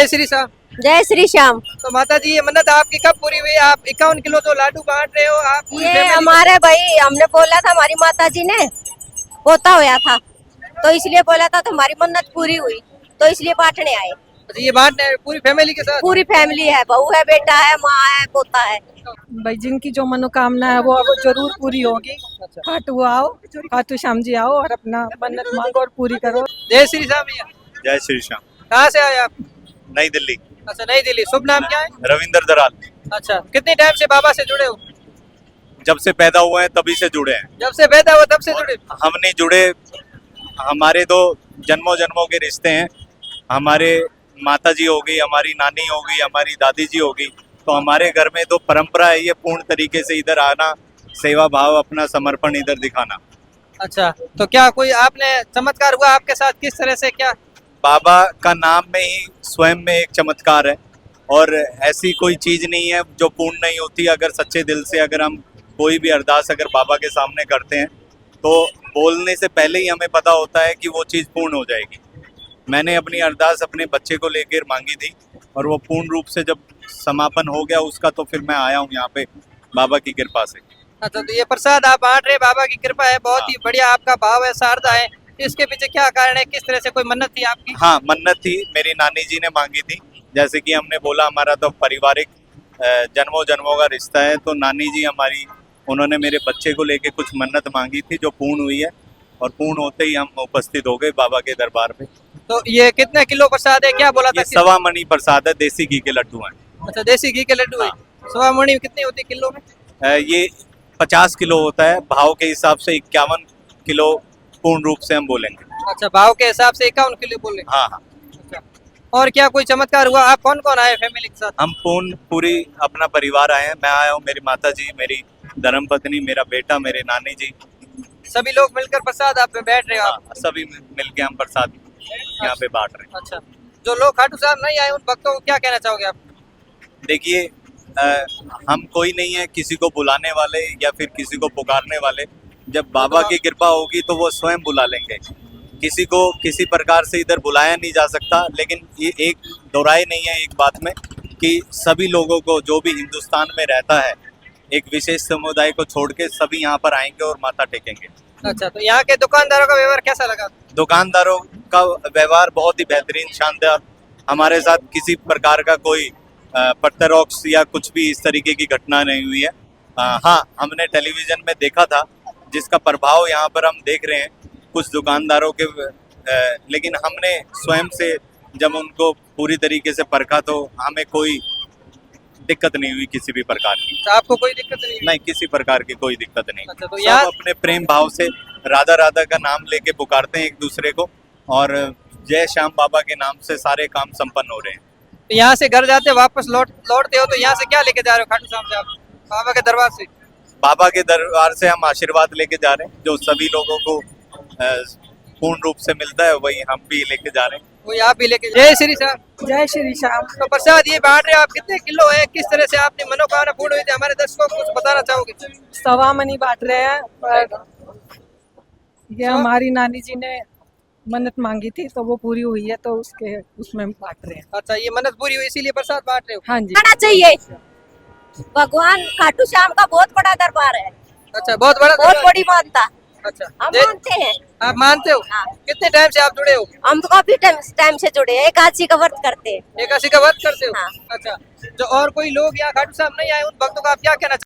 जय श्री श्याम। जय श्री श्याम। तो माता जी ये मन्नत आपकी कब पूरी हुई? आप 51 किलो तो लाडू बांट रहे हो आप। ये हमारे भाई हमने बोला था, हमारी माता जी ने पोता होया था तो इसलिए बोला था, तो हमारी मन्नत पूरी हुई तो इसलिए बांटने आए। अच्छा, ये बांटने हैं पूरी फैमिली के साथ? पूरी फैमिली है, बहू है, बेटा है, माँ है, पोता है। भाई जिनकी जो मनोकामना है वो अब जरूर पूरी होगी। खाटू आओ, खाटू श्याम जी आओ और अपना मन्नत मांगो और पूरी करो। जय श्री श्याम भैया। जय श्री श्याम। कहाँ से आए आप? नई दिल्ली। अच्छा, नई दिल्ली। शुभ नाम क्या है? रविंदर दराल। अच्छा, कितने टाइम से बाबा से जुड़े हो? जब से पैदा हुए हैं तभी से जुड़े हैं। जब से पैदा हुआ तब से जुड़े? हम नहीं जुड़े, हमारे तो जन्मों जन्मों के रिश्ते हैं। हमारे माता जी हो गई, हमारी नानी हो गई, हमारी दादी जी हो गई, तो हमारे घर में तो परंपरा है ये पूर्ण तरीके से इधर आना, सेवा भाव, अपना समर्पण इधर दिखाना। अच्छा, तो क्या कोई आपने चमत्कार हुआ आपके साथ? किस तरह से? क्या बाबा का नाम में ही स्वयं में एक चमत्कार है और ऐसी कोई चीज नहीं है जो पूर्ण नहीं होती। अगर सच्चे दिल से अगर हम कोई भी अरदास अगर बाबा के सामने करते हैं तो बोलने से पहले ही हमें पता होता है कि वो चीज़ पूर्ण हो जाएगी। मैंने अपनी अरदास अपने बच्चे को लेकर मांगी थी और वो पूर्ण रूप से जब समापन हो गया उसका, तो फिर मैं आया हूँ यहाँ पे बाबा की कृपा से। अच्छा, तो ये प्रसाद आप बांट रहे, बाबा की कृपा है, बहुत ही बढ़िया आपका भाव है, शारदा है। इसके पीछे क्या कारण है? किस तरह से कोई मन्नत थी आपकी? हाँ, मन्नत थी, मेरी नानी जी ने मांगी थी। जैसे कि हमने बोला हमारा तो पारिवारिक जन्मों जन्मों का रिश्ता है, तो नानी जी हमारी, उन्होंने मेरे बच्चे को लेके कुछ मन्नत मांगी थी जो पूर्ण हुई है और पूर्ण होते ही हम उपस्थित हो गए बाबा के दरबार पे। तो ये कितने किलो प्रसाद है? क्या बोला था? ये 1.25 मणि प्रसाद है, देसी घी के लड्डू हैं। अच्छा, देसी घी के लड्डू है। 1.25 मणि कितनी होती है किलो में? ये 50 किलो होता है, भाव के हिसाब से 51 किलो पूर्ण रूप से हम बोलेंगे। अच्छा, भाव के हिसाब से 51 किलो बोले। हाँ हाँ। अच्छा, और क्या कोई चमत्कार हुआ? आप कौन कौन आए फैमिली के साथ? हम पूरी अपना परिवार आए हैं। मैं आया हूँ, मेरी माता जी, मेरी धर्मपत्नी, मेरा बेटा, मेरे नानी जी, सभी लोग मिलकर प्रसाद आप में बैठ रहे हो? आप सभी मिलके हम प्रसाद यहाँ पे बांट रहे हैं। अच्छा, जो लोग खाटू साहब नहीं आए उन भक्तों को क्या कहना चाहोगे आप? देखिए, हम कोई नहीं है किसी को बुलाने वाले या फिर किसी को पुकारने वाले। जब बाबा की कृपा होगी तो वो स्वयं बुला लेंगे। किसी को किसी प्रकार से इधर बुलाया नहीं जा सकता, लेकिन ये एक दोहराए नहीं है एक बात में कि सभी लोगों को, जो भी हिंदुस्तान में रहता है, एक विशेष समुदाय को छोड़ के सभी यहाँ पर आएंगे और माथा टेकेंगे। अच्छा, तो यहाँ के दुकानदारों का व्यवहार कैसा लगा? दुकानदारों का व्यवहार बहुत ही बेहतरीन, शानदार। हमारे साथ किसी प्रकार का कोई पत्थरॉक्स या कुछ भी इस तरीके की घटना नहीं हुई है। हाँ, हमने टेलीविजन में देखा था जिसका प्रभाव यहाँ पर हम देख रहे हैं कुछ दुकानदारों के, लेकिन हमने स्वयं से जब उनको पूरी तरीके से परखा तो हमें कोई दिक्कत नहीं हुई किसी भी प्रकार की। तो आपको कोई दिक्कत नहीं? नहीं, किसी प्रकार की कोई दिक्कत नहीं। अच्छा, तो सब अपने प्रेम भाव से राधा राधा का नाम लेके पुकारते हैं एक दूसरे को और जय श्याम बाबा के नाम से सारे काम संपन्न हो रहे हैं। तो यहाँ से घर जाते वापस लौटते हो तो यहाँ से क्या लेके जा रहे हो खाटू साहब से आप? बाबा के दरबार से? बाबा के दरबार से हम आशीर्वाद लेके जा रहे हैं, जो सभी लोगों को पूर्ण रूप से मिलता है वही हम भी लेके जा रहे हैं। वही आप भी लेके? जय श्री श्याम। जय श्री श्याम। तो प्रसाद ये बांट रहे हो आप, कितने किलो है? किस तरह से आपने मनोकामना पूर्ण हुई थी? हमारे दर्शकों को कुछ बताना चाहोगे? 1.25 मणि बांट रहे हैं और ये हमारी नानी जी ने मन्नत मांगी थी तो वो पूरी हुई है तो उसमें बांट रहे हैं। अच्छा, ये मन्नत पूरी हुई इसीलिए प्रसाद बांट रहे हो? हाँ जी। आना चाहिए, भगवान खाटू श्याम का बहुत बड़ा दरबार है। अच्छा, बहुत बड़ा बहुत बड़ी मानता अच्छा, हम जय- मानते हैं। आप मानते हो? हाँ। कितने टाइम से आप जुड़े हो? हम तो काफी टाइम से जुड़े हैं, एकादशी का व्रत करते हैं। एकादशी का व्रत करते हो? हाँ। अच्छा, जो और कोई लोग यहाँ खाटू साहब नहीं आए उन भक्तों को आप क्या कहना